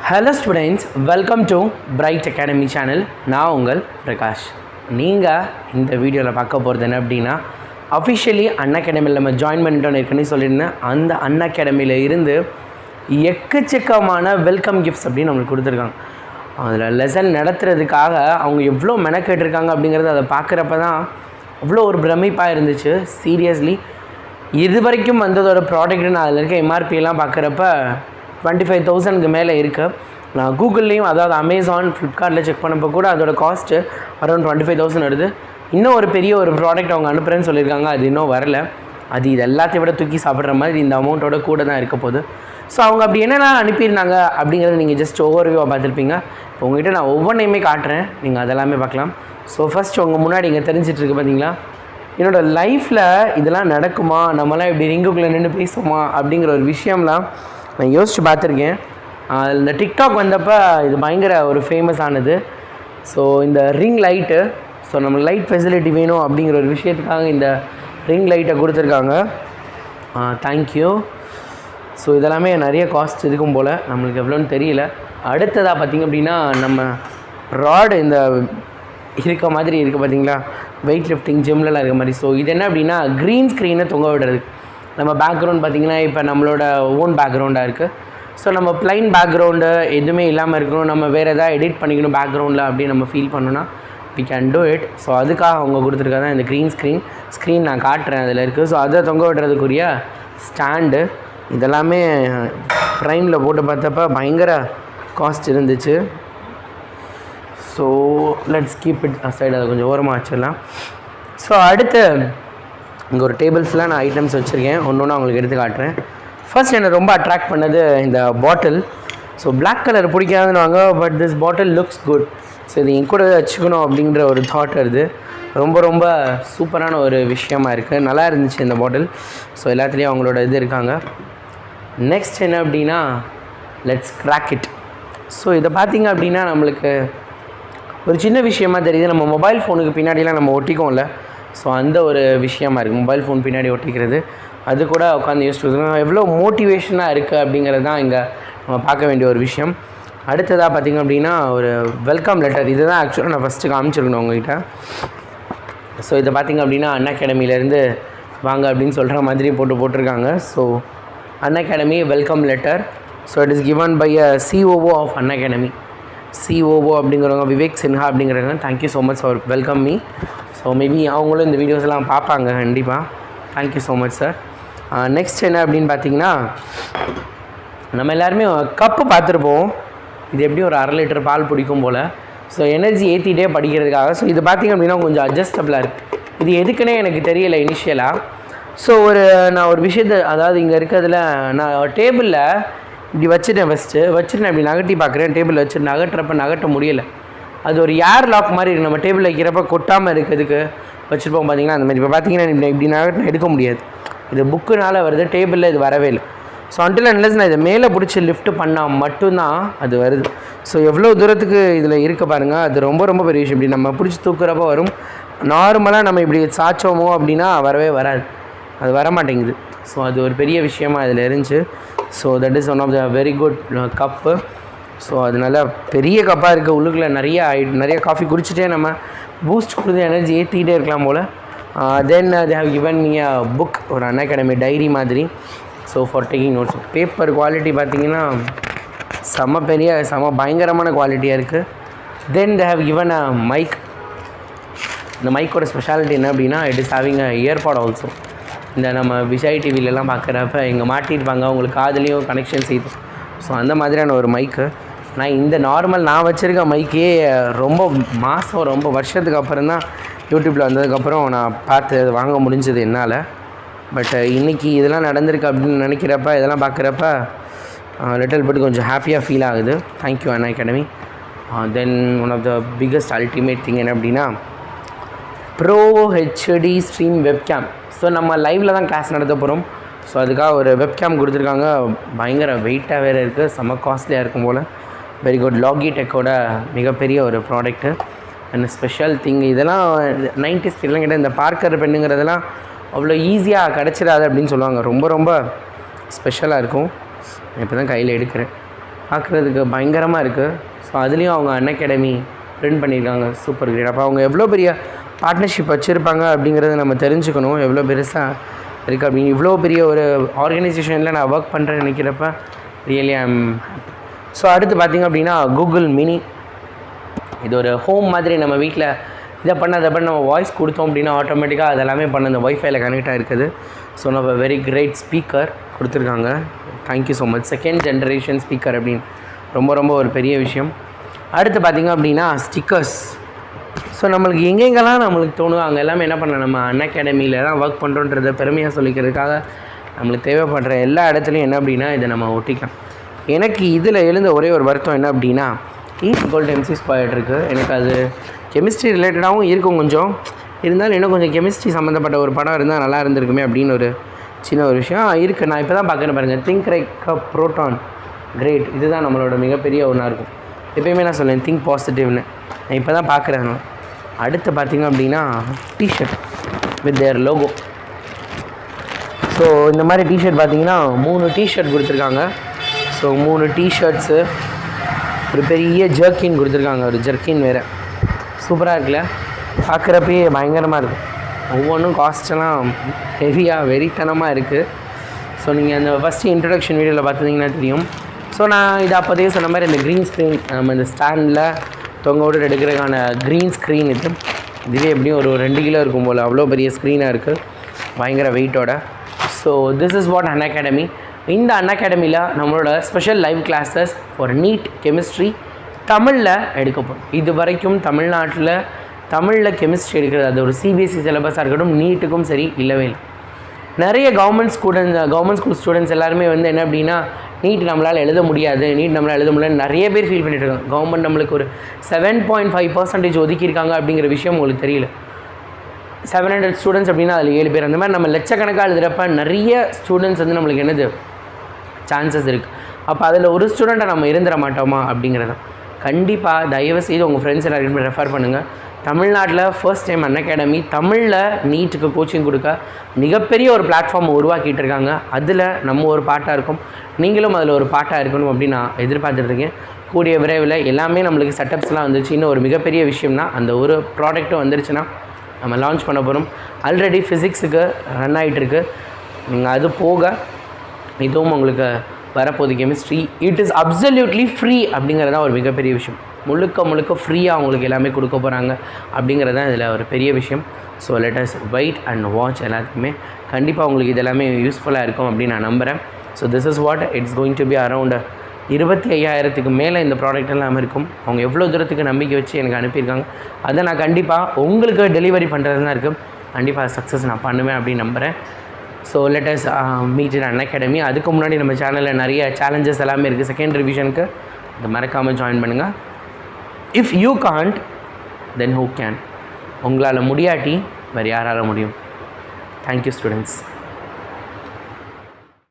Hello students, welcome to Bright Academy channel. நான் உங்கள் பிரகாஷ். நீங்கள் இந்த வீடியோவில் பார்க்க போகிறது என்ன அப்படின்னா அஃபிஷியலி அன்அகாடமியில் நம்ம ஜாயின் பண்ணிட்டோன்னு இருக்குன்னு சொல்லியிருந்தேன். அந்த அன்அகாடமியில் இருந்து எக்கச்சக்கமான வெல்கம் கிஃப்ட்ஸ் அப்படின்னு நம்மளுக்கு கொடுத்துருக்காங்க. அதில் லெசன் நடத்துறதுக்காக அவங்க எவ்வளோ மெனக்கெட்டிருக்காங்க அப்படிங்கிறது அதை பார்க்குறப்ப தான் அவ்வளோ ஒரு பிரமிப்பாக இருந்துச்சு. சீரியஸ்லி இது வரைக்கும் வந்ததோட ப்ராடக்ட்டு நான் அதில் இருக்க எம்ஆர்பியெல்லாம் பார்க்குறப்ப 25,000க்கு மேலே இருக்குது. நான் கூகுள்லேயும் அதாவது அமேசான் ஃப்ளிப்கார்ட்டில் செக் பண்ணப்போ கூட அதோட காஸ்ட்டு அரௌண்ட் 25,000 வருது. இன்னும் ஒரு பெரிய ஒரு ப்ராடக்ட் அவங்க அனுப்புகிறேன்னு சொல்லியிருக்காங்க, அது இன்னும் வரல. அது இது எல்லாத்தையும் விட தூக்கி சாப்பிட்ற மாதிரி இந்த அமௌண்ட்டோட கூட தான் இருக்க போகுது. ஸோ அவங்க அப்படி என்னென்ன அனுப்பியிருந்தாங்க அப்படிங்கிறத நீங்கள் ஜஸ்ட் ஓவர்வியூவாக பார்த்துருப்பீங்க. இப்போ உங்கள்கிட்ட நான் ஒவ்வொன்றையுமே காட்டுறேன், நீங்கள் அதெல்லாமே பார்க்கலாம். ஸோ ஃபஸ்ட் உங்கள் முன்னாடி இங்கே தெரிஞ்சிட்ருக்கு பார்த்தீங்களா, என்னோடய லைஃப்பில் இதெல்லாம் நடக்குமா, நம்மளாம் இப்படி ரிங்குக்குள்ளே நின்று பேசுவோமா அப்படிங்கிற ஒரு விஷயம்லாம் நான் யோசித்து பார்த்துருக்கேன். இந்த டிக்டாக் வந்தப்போ இது பயங்கர ஒரு ஃபேமஸ் ஆனது. ஸோ இந்த ரிங் லைட்டு, ஸோ நம்ம லைட் ஃபெசிலிட்டி வேணும் அப்படிங்கிற ஒரு விஷயத்துக்காக இந்த ரிங் லைட்டை கொடுத்துருக்காங்க. தேங்க்யூ. ஸோ இதெல்லாமே நிறைய காஸ்ட் இருக்கும் போல், நம்மளுக்கு எவ்வளோன்னு தெரியல. அடுத்ததாக பார்த்திங்க அப்படின்னா நம்ம ராடு இந்த இருக்க மாதிரி இருக்குது பார்த்தீங்களா, வெயிட் லிஃப்டிங் ஜிம்லலாம் இருக்க மாதிரி. ஸோ இது என்ன அப்படின்னா க்ரீன் ஸ்க்ரீனை தொங்க விடுறது. நம்ம பேக்ரவுண்ட் பார்த்திங்கன்னா இப்போ நம்மளோட ஓன் பேக்ரவுண்டாக இருக்குது. ஸோ நம்ம ப்ளைன் பேக்ரவுண்டு எதுவுமே இல்லாமல் இருக்கணும், நம்ம வேறு எதாவது எடிட் பண்ணிக்கணும் பேக்ரவுண்டில் அப்படின்னு நம்ம ஃபீல் பண்ணோன்னா we can do it. So அதுக்காக அவங்க கொடுத்துருக்காங்க இந்த க்ரீன் ஸ்க்ரீன் நான் காட்டுறேன் அதில் இருக்குது. ஸோ அதை தொங்க விடுறதுக்குரிய ஸ்டாண்டு இதெல்லாமே ப்ரைமில் போட்டு பார்த்தப்ப பயங்கர காஸ்ட் இருந்துச்சு. So let's keep it aside, அதை கொஞ்சம் ஓரமாக வச்சிடலாம். ஸோ அடுத்து இங்கே ஒரு டேபிள்ஸில் நான் ஐட்டம்ஸ் வச்சுருக்கேன், ஒன்று ஒன்று அவங்களுக்கு எடுத்து காட்டுறேன். ஃபர்ஸ்ட் என்னை ரொம்ப அட்ராக்ட் பண்ணது இந்த பாட்டில். ஸோ பிளாக் கலர் பிடிக்காதுன்னு வாங்க, but this bottle looks good. So இது என் கூட வச்சுக்கணும் அப்படிங்கிற ஒரு தாட் வருது. ரொம்ப ரொம்ப சூப்பரான ஒரு விஷயமா இருக்குது, நல்லா இருந்துச்சு இந்த பாட்டில். ஸோ எல்லாத்துலேயும் அவங்களோட இது இருக்காங்க. நெக்ஸ்ட் என்ன அப்படின்னா லெட்ஸ் கிராக் இட். ஸோ இதை பார்த்திங்க அப்படின்னா நம்மளுக்கு ஒரு சின்ன விஷயமா தெரியுது. நம்ம மொபைல் ஃபோனுக்கு பின்னாடிலாம் நம்ம ஒட்டிக்கோம்ல, ஸோ அந்த ஒரு விஷயமா இருக்குது மொபைல் ஃபோன் பின்னாடி ஒட்டிக்கிறது. அது கூட உட்காந்து யூஸ் பண்ணுறோம், எவ்வளோ மோட்டிவேஷனாக இருக்குது அப்படிங்கிறது தான் இங்கே நம்ம பார்க்க வேண்டிய ஒரு விஷயம். அடுத்ததாக பார்த்திங்க அப்படின்னா ஒரு வெல்கம் லெட்டர். இது தான் ஆக்சுவலாக நான் ஃபஸ்ட்டு காமிச்சிருக்கணும் உங்கள்கிட்ட. ஸோ இதை பார்த்திங்க அப்படின்னா அன்அகாடமியிலேருந்து வாங்க அப்படின்னு சொல்கிற மாதிரி போட்டிருக்காங்க. So Unacademy welcome letter. So it is given by a COO of Unacademy. COO அப்படிங்கிறவங்க விவேக் சின்ஹா அப்படிங்கிறவங்க. Thank you so much for welcome me. So maybe அவங்களும் இந்த வீடியோஸ்லாம் பார்ப்பாங்க கண்டிப்பாக. Thank you so much sir. Next என்ன அப்படின்னு பார்த்தீங்கன்னா நம்ம எல்லாருமே கப்பு பார்த்துருப்போம். இது எப்படி ஒரு 1/2 லிட்டர் பால் பிடிக்கும் போல். ஸோ எனர்ஜி ஏற்றிட்டே படிக்கிறதுக்காக. ஸோ இது பார்த்திங்க அப்படின்னா கொஞ்சம் அட்ஜஸ்டபிளாக இருக்குது. இது எதுக்குன்னே எனக்கு தெரியலை இனிஷியலாக. ஸோ நான் ஒரு விஷயத்தை, அதாவது இங்கே இருக்கிறதுல நான் டேபிளில் இப்படி வச்சுட்டேன், வச்சுட்டு நான் இப்படி நகட்டி பார்க்குறேன். டேபிள் வச்சுட்டு நகட்ட முடியலை. அது ஒரு ஏர் லாக் மாதிரி இருக்குது. நம்ம டேபிள் வைக்கிறப்ப கொட்டாமல் இருக்கிறதுக்கு வச்சுருப்போம் பார்த்தீங்கன்னா அந்த மாதிரி. இப்போ பார்த்தீங்கன்னா இப்படி நகட்டினா எடுக்க முடியாது. இது புக்குனால் வருது, டேபிளில் இது வரவே இல்லை. ஸோ அன்டில் அன்லெஸ் நான் இதை மேலே பிடிச்சி லிஃப்ட் பண்ணால் மட்டும்தான் அது வருது. ஸோ எவ்வளோ தூரத்துக்கு இதில் இருக்க பாருங்கள், அது ரொம்ப ரொம்ப பெரிய விஷயம். இப்படி நம்ம பிடிச்சி தூக்குறப்ப வரும். நார்மலாக நம்ம இப்படி சாய்ச்சோமோ அப்படின்னா வரவே வராது, அது வரமாட்டேங்குது. ஸோ அது ஒரு பெரிய விஷயமா இதில் இருந்துச்சு. So that is one of the very good cup. So அதனால பெரிய கப்பாக இருக்குது, உள்ளுக்குள்ளே நிறைய காஃபி குடிச்சிட்டே நம்ம பூஸ்ட் கொடுத்து எனர்ஜி ஏற்றிக்கிட்டே இருக்கலாம் போல். Then they have given me a book, ஒரு அன்அகாடமி டைரி மாதிரி. So for taking notes. Paper quality பார்த்திங்கன்னா செம பயங்கரமான குவாலிட்டியாக இருக்குது. Then they have given a mike. இந்த மைக்கோட ஸ்பெஷாலிட்டி என்ன அப்படின்னா it is having a earpod also. இந்த நம்ம விஜய் டிவிலெலாம் பார்க்குறப்ப இங்கே மாட்டியிருப்பாங்க, அவங்களுக்கு காதுலேயும் கனெக்ஷன் செய்யுது. ஸோ அந்த மாதிரியான ஒரு மைக்கு. நான் இந்த நான் வச்சுருக்க மைக்கே ரொம்ப வருஷத்துக்கு அப்புறம் தான் யூடியூப்பில் வந்ததுக்கப்புறம் நான் பார்த்து அது வாங்க முடிஞ்சது என்னால். பட் இன்றைக்கி இதெல்லாம் நடந்திருக்கு அப்படின்னு நினைக்கிறப்ப, இதெல்லாம் பார்க்குறப்ப லிட்டில் பிட் கொஞ்சம் ஹாப்பியாக ஃபீல் ஆகுது. Thank you Unacademy. Then one of the biggest ultimate thing என்ன அப்படின்னா pro HD stream webcam. So நம்ம லைவில் தான் கிளாஸ் நடத்த போகிறோம். ஸோ அதுக்காக ஒரு வெப்கேம் கொடுத்துருக்காங்க. பயங்கர வெயிட்டாக வேறு இருக்குது, செம்ம காஸ்ட்லியாக இருக்கும் போல். Very good. லாகிடெக்கோட மிகப்பெரிய ஒரு ப்ராடக்ட்டு அண்ட் ஸ்பெஷல் திங். இதெல்லாம் 90s கிட்டலாம் கிட்ட இந்த பார்க்கர் பெண்ணுங்கிறதெல்லாம் அவ்வளோ ஈஸியாக கிடச்சிடாது அப்படின்னு சொல்லுவாங்க. ரொம்ப ரொம்ப ஸ்பெஷலாக இருக்கும். இப்போ தான் கையில் எடுக்கிறேன். பார்க்குறதுக்கு பயங்கரமாக இருக்குது. ஸோ அதுலேயும் அவங்க அன்அகாடமி பிரிண்ட் பண்ணியிருக்காங்க. Super great. அப்போ அவங்க எவ்வளோ பெரிய பார்ட்னர்ஷிப் வச்சுருப்பாங்க அப்படிங்கிறத நம்ம தெரிஞ்சுக்கணும். எவ்வளோ பெருசாக இருக்குது அப்படின்னு. இவ்வளோ பெரிய ஒரு ஆர்கனைசேஷனில் நான் ஒர்க் பண்ணுறேன்னு நினைக்கிறப்ப ரியலி ஐம் ஹாப்பி. ஸோ அடுத்து பார்த்திங்க அப்படின்னா கூகுள் மினி. இது ஒரு ஹோம் மாதிரி. நம்ம வீட்டில் இதை பண்ண நம்ம வாய்ஸ் கொடுத்தோம் அப்படின்னா ஆட்டோமேட்டிக்காக அதெல்லாமே பண்ண இந்த ஒய்ஃபைல கனெக்ட் ஆகிருக்குது. ஸோ நம்ம வெரி கிரேட் ஸ்பீக்கர் கொடுத்துருக்காங்க. Thank you so much. Second generation speaker அப்படின்னு ரொம்ப ஒரு பெரிய விஷயம். அடுத்து பார்த்திங்க அப்படின்னா ஸ்டிக்கர்ஸ். ஸோ நம்மளுக்கு எங்கெங்கெல்லாம் நம்மளுக்கு தோணும் அங்கே எல்லாமே என்ன பண்ணலாம், நம்ம அன்அகாடமியில் தான் ஒர்க் பண்ணுறோன்றதை பெருமையாக சொல்லிக்கிறதுக்காக நம்மளுக்கு தேவைப்படுற எல்லா இடத்துலையும் என்ன அப்படின்னா இதை நம்ம ஒட்டிக்கலாம். எனக்கு இதில் எழுந்த ஒரே ஒரு வருத்தம் என்ன அப்படின்னா E=mc² இருக்குது. எனக்கு அது கெமிஸ்ட்ரி ரிலேட்டடாகவும் இருக்கும் கொஞ்சம். இருந்தாலும் இன்னும் கொஞ்சம் கெமிஸ்ட்ரி சம்மந்தப்பட்ட ஒரு படம் இருந்தால் நல்லா இருந்திருக்குமே அப்படின்னு ஒரு சின்ன ஒரு விஷயம் இருக்குது. நான் இப்போ தான் பார்க்குறேன் பாருங்கள். Think like a proton great. இதுதான் நம்மளோட மிகப்பெரிய ஒன்றா இருக்கும். எப்பயுமே நான் சொல்லேன் திங்க் பாசிட்டிவ்னு. நான் இப்போ தான் பார்க்குறேன். அடுத்து பார்த்திங்க அப்படின்னா T shirt with their logo. So இந்த மாதிரி டிஷர்ட் பார்த்திங்கன்னா 3 டிஷர்ட் கொடுத்துருக்காங்க. ஸோ 3 டிஷர்ட்ஸு, ஒரு பெரிய ஜர்க்கின் கொடுத்துருக்காங்க. ஒரு ஜர்க்கின் வேறு சூப்பராக இருக்குல்ல, பார்க்குறப்பே பயங்கரமாக இருக்குது. ஒவ்வொன்றும் காஸ்டெல்லாம் ஹெவியாக வெறித்தனமாக இருக்குது. ஸோ நீங்கள் அந்த ஃபஸ்ட்டு இன்ட்ரடக்ஷன் வீடியோவில் பார்த்துட்டிங்கன்னா தெரியும். ஸோ நான் இது அப்போதையே சொன்ன மாதிரி இந்த க்ரீன் ஸ்க்ரீன் நம்ம இந்த ஸ்டாண்டில் தொங்க விட்டு எடுக்கிறதுக்கான க்ரீன் ஸ்க்ரீன் இதுவே எப்படியும் ஒரு 2 கிலோ இருக்கும் போல், அவ்வளோ பெரிய ஸ்க்ரீனாக இருக்குது, பயங்கர வெயிட்டோட. So this is what Unacademy. இந்த அன்அகாடமியில் நம்மளோட special live classes for NEET chemistry தமிழில் எடுக்கப்படும். இது வரைக்கும் தமிழில் கெமிஸ்ட்ரி எடுக்கிறது அது ஒரு சிபிஎஸ்சி சிலபஸாக இருக்கட்டும், நீட்டுக்கும் சரி இல்லவே இல்லை. நிறைய கவர்மெண்ட் ஸ்கூல் ஸ்டூடெண்ட்ஸ் எல்லாருமே வந்து என்ன அப்படின்னா நீட் நம்மளால் எழுத முடியாது நிறைய பேர் ஃபீல் பண்ணிட்டு இருக்காங்க. கவர்மெண்ட் நம்மளுக்கு ஒரு 7.5% ஒதுக்கியிருக்காங்க அப்படிங்கிற விஷயம் உங்களுக்கு தெரியல. 700 ஸ்டூடெண்ட்ஸ் அப்படின்னா அதில் 7 பேர். அந்த மாதிரி நம்ம லட்சக்கணக்காக எழுதுகிறப்ப நிறைய ஸ்டூடெண்ட்ஸ் வந்து நம்மளுக்கு என்னது சான்சஸ் இருக்குது. அப்போ அதில் ஒரு ஸ்டூடெண்ட்டை நம்ம இருந்துட மாட்டோமா அப்படிங்கிறத கண்டிப்பாக தயவுசெய்து உங்கள் ஃப்ரெண்ட்ஸ் எல்லாருக்குமே ரெஃபர் பண்ணுங்கள். தமிழ்நாட்டில் ஃபர்ஸ்ட் டைம் அன்அகாடமி தமிழில் நீட்டுக்கு கோச்சிங் கொடுக்க மிகப்பெரிய ஒரு பிளாட்ஃபார்மை உருவாக்கிட்டு இருக்காங்க. அதில் நம்ம ஒரு பார்ட்டாக இருக்கும், நீங்களும் அதில் ஒரு பார்ட்டாக இருக்கணும் அப்படின்னு நான் எதிர்பார்த்துட்ருக்கேன். கூடிய விரைவில் எல்லாமே நம்மளுக்கு செட்டப்ஸ்லாம் வந்துச்சு. இன்னும் ஒரு மிகப்பெரிய விஷயம்னா அந்த ஒரு ப்ராடக்ட்டும் வந்துருச்சுன்னா நம்ம லான்ச் பண்ண போகிறோம். ஆல்ரெடி ஃபிசிக்ஸுக்கு ரன் ஆகிட்டுருக்கு. நீங்கள் அது போக இதுவும் உங்களுக்கு வரப்போகுது chemistry. It is absolutely free அப்படிங்கிறது தான் ஒரு மிகப்பெரிய விஷயம். முழுக்க ஃப்ரீயாக அவங்களுக்கு எல்லாமே கொடுக்க போகிறாங்க அப்படிங்கிறது தான் இதில் ஒரு பெரிய விஷயம். So let us wait and watch. எல்லாத்துக்குமே கண்டிப்பாக உங்களுக்கு இது எல்லாமே யூஸ்ஃபுல்லாக இருக்கும் அப்படின்னு நான் நம்புகிறேன். So this is what it's going to be around 25,000க்கு மேலே இந்த ப்ராடக்ட் எல்லாம் இருக்கும். அவங்க எவ்வளோ தூரத்துக்கு நம்பிக்கை வச்சு எனக்கு அனுப்பியிருக்காங்க, அதை நான் கண்டிப்பாக உங்களுக்கு டெலிவரி பண்ணுறது தான் இருக்குது. கண்டிப்பாக சக்ஸஸ் நான் பண்ணுவேன் அப்படின்னு நம்புகிறேன். So let as meet in Unacademy. அதுக்கு முன்னாடி நம்ம சேனலில் நிறைய சேலஞ்சஸ் எல்லாமே இருக்குது. செகண்ட் ரிவிஷனுக்கு அதை மறக்காமல் ஜாயின் பண்ணுங்கள். If you can't then who can. உங்களால் முடியாட்டி வேறு யாரால் முடியும்? Thank you students.